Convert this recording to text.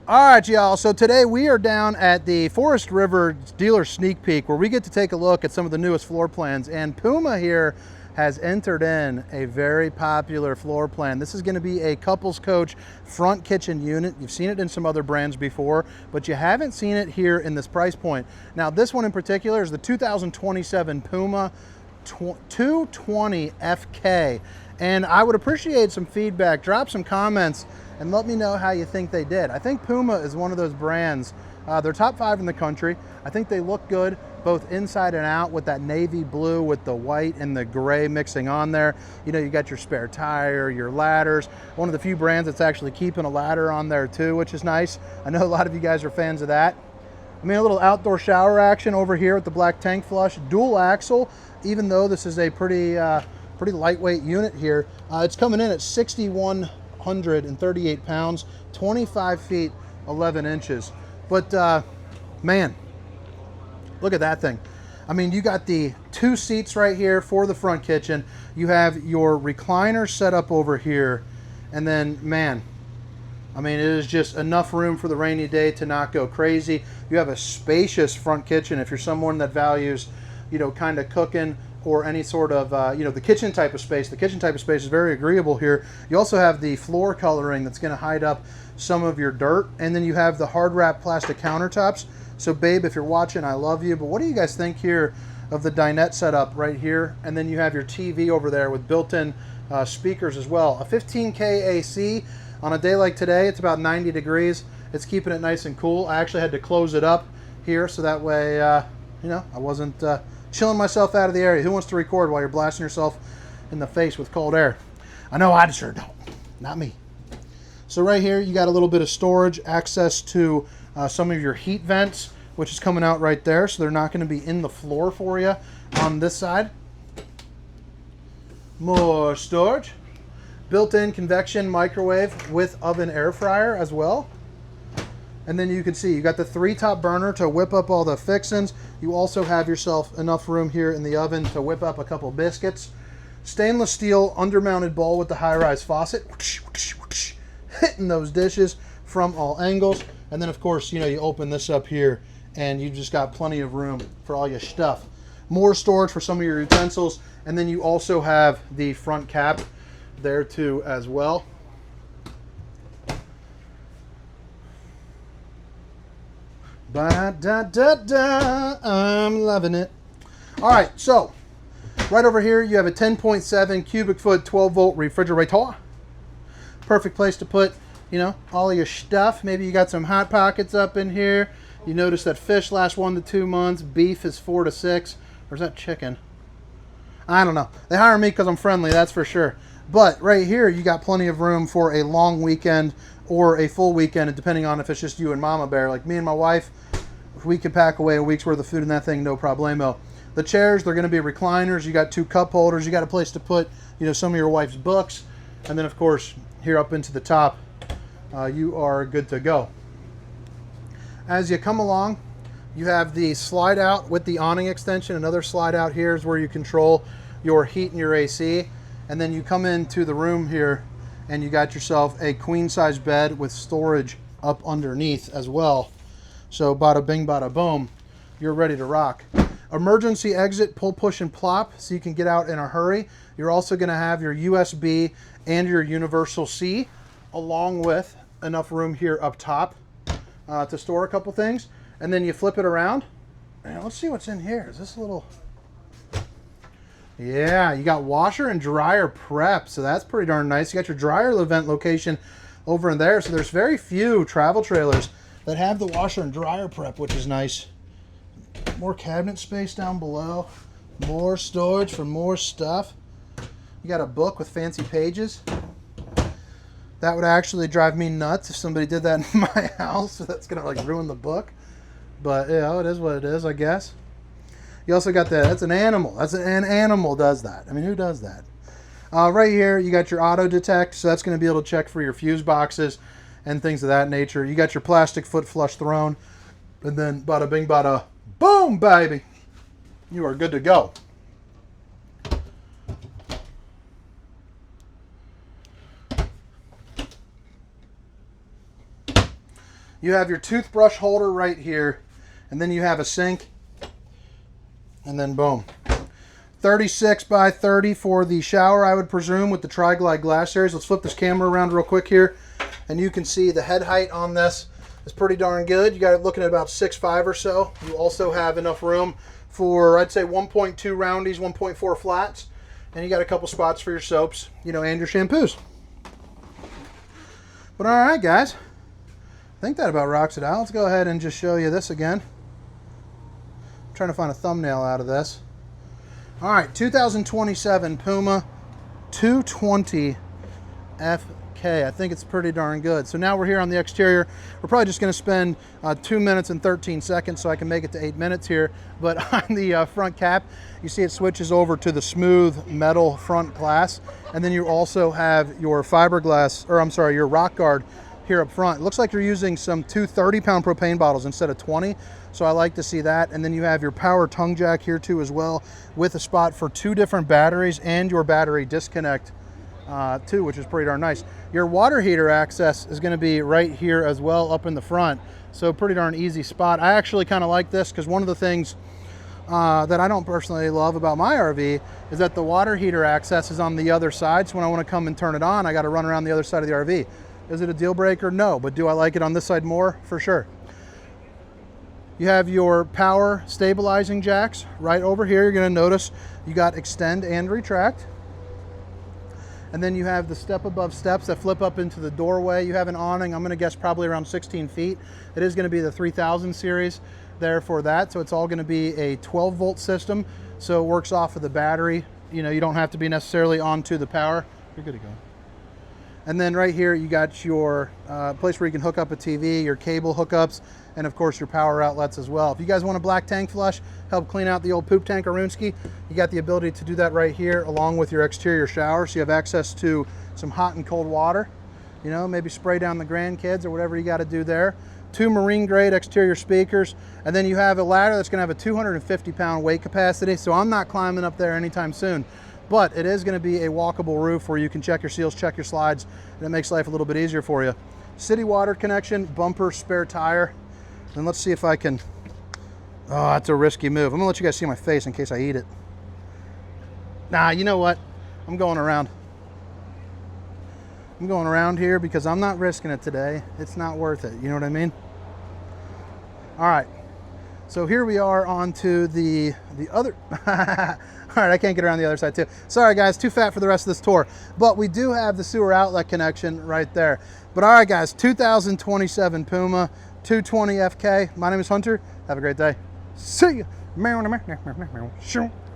All right, y'all, so today we are down at the Forest River dealer sneak peek where we get to take a look at some of the newest floor plans, and Puma here has entered in a very popular floor plan. This is going to be a couples coach front kitchen unit. You've seen it in some other brands before, but you haven't seen it here in this price point. Now, this one in particular is the 2027 Puma 220FK, and I would appreciate some feedback. Drop some comments and let me know how you think they did. I think Puma is one of those brands, they're top 5 in the country. I think they look good both inside and out with that navy blue with the white and the gray mixing on there. You know, you got your spare tire, your ladders. One of the few brands that's actually keeping a ladder on there too, which is nice. I know a lot of you guys are fans of that. I mean, a little outdoor shower action over here with the black tank flush, dual axle, even though this is a pretty lightweight unit here. It's coming in at 6,138 pounds, 25 feet, 11 inches. But man, look at that thing. I mean, you got the 2 seats right here for the front kitchen. You have your recliner set up over here. And then, man, I mean, it is just enough room for the rainy day to not go crazy. You have a spacious front kitchen if you're someone that values, you know, kind of cooking or any sort of, you know, the kitchen type of space. The kitchen type of space is very agreeable here. You also have the floor coloring that's going to hide up some of your dirt. And then you have the hard wrap plastic countertops. So babe, if you're watching, I love you. But what do you guys think here of the dinette setup right here? And then you have your TV over there with built-in speakers as well. A 15K AC. On a day like today, it's about 90 degrees. It's keeping it nice and cool. I actually had to close it up here so that way, you know, I wasn't chilling myself out of the area. Who wants to record while you're blasting yourself in the face with cold air? I know I sure don't. Not me. So right here, you got a little bit of storage, access to some of your heat vents, which is coming out right there. So they're not going to be in the floor for you on this side. More storage. Built-in convection microwave with oven air fryer as well. And then you can see you got the 3 top burner to whip up all the fixings. You also have yourself enough room here in the oven to whip up a couple biscuits. Stainless steel undermounted bowl with the high-rise faucet. Hitting those dishes from all angles. And then of course, you know, you open this up here and you just got plenty of room for all your stuff. More storage for some of your utensils. And then you also have the front cap there too as well. Ba-da-da-da, I'm loving it. All right, so right over here you have a 10.7 cubic foot 12 volt refrigerator. Perfect place to put, you know, all of your stuff. Maybe you got some hot pockets up in here. You notice that fish lasts 1 to 2 months. Beef is 4 to 6. Or is that chicken? I don't know. They hire me because I'm friendly, that's for sure. But right here, you got plenty of room for a long weekend or a full weekend, depending on if it's just you and Mama Bear. Like me and my wife, we could pack away a week's worth of food in that thing, no problemo. The chairs, they're going to be recliners. You got 2 cup holders. You got a place to put, you know, some of your wife's books. And then, of course, here up into the top, you are good to go. As you come along, you have the slide out with the awning extension. Another slide out here is where you control your heat and your AC. And then you come into the room here and you got yourself a queen size bed with storage up underneath as well. So bada bing, bada boom, you're ready to rock. Emergency exit, pull, push, and plop, so you can get out in a hurry. You're also going to have your USB and your universal C, along with enough room here up top to store a couple things. And then you flip it around. And let's see what's in here. Is this a little... Yeah, you got washer and dryer prep, so that's pretty darn nice. You got your dryer vent location over in there, so there's very few travel trailers that have the washer and dryer prep, which is nice. More cabinet space down below, more storage for more stuff. You got a book with fancy pages. That would actually drive me nuts if somebody did that in my house, so that's gonna like ruin the book. But you know, it is what it is, I guess. You also got that. That's an animal. That's an animal does that. I mean, who does that? Right here, you got your auto detect, so that's going to be able to check for your fuse boxes and things of that nature. You got your plastic foot flush throne, and then bada bing, bada boom, baby. You are good to go. You have your toothbrush holder right here, and then you have a sink, and then boom. 36 by 30 for the shower, I would presume, with the Tri-Glide glass areas. Let's flip this camera around real quick here, and you can see the head height on this is pretty darn good. You got it looking at about 6'5" or so. You also have enough room for, I'd say, 1.2 roundies, 1.4 flats, and you got a couple spots for your soaps, you know, and your shampoos. But all right, guys, I think that about rocks it out. Let's go ahead and just show you this again. I'm trying to find a thumbnail out of this. All right, 2027 Puma 220FK. I think it's pretty darn good. So now we're here on the exterior. We're probably just going to spend 2 minutes and 13 seconds so I can make it to 8 minutes here. But on the front cap, you see it switches over to the smooth metal front glass. And then you also have your fiberglass, or I'm sorry, your rock guard here up front. It looks like you're using some 2 30-pound propane bottles instead of 20. So I like to see that. And then you have your power tongue jack here too as well, with a spot for 2 different batteries and your battery disconnect too, which is pretty darn nice. Your water heater access is going to be right here as well up in the front. So pretty darn easy spot. I actually kind of like this because one of the things that I don't personally love about my RV is that the water heater access is on the other side. So when I want to come and turn it on, I got to run around the other side of the RV. Is it a deal breaker? No, but do I like it on this side more? For sure. You have your power stabilizing jacks right over here. You're going to notice you got extend and retract. And then you have the step above steps that flip up into the doorway. You have an awning, I'm going to guess probably around 16 feet. It is going to be the 3000 series there for that. So it's all going to be a 12 volt system. So it works off of the battery. You know, you don't have to be necessarily onto the power. You're good to go. And then right here, you got your place where you can hook up a TV, your cable hookups, and of course your power outlets as well. If you guys want a black tank flush, help clean out the old poop tank or Roonski, you got the ability to do that right here along with your exterior shower. So you have access to some hot and cold water, you know, maybe spray down the grandkids or whatever you got to do there. 2 marine grade exterior speakers, and then you have a ladder that's going to have a 250-pound weight capacity. So I'm not climbing up there anytime soon. But it is going to be a walkable roof where you can check your seals, check your slides, and it makes life a little bit easier for you. City water connection, bumper, spare tire. And let's see if I can, oh, that's a risky move. I'm gonna let you guys see my face in case I eat it. Nah, you know what? I'm going around. I'm going around here because I'm not risking it today. It's not worth it, you know what I mean? All right, so here we are on to the other, all right, I can't get around the other side too. Sorry guys, too fat for the rest of this tour. But we do have the sewer outlet connection right there. But all right guys, 2027 Puma 220FK. My name is Hunter. Have a great day. See ya.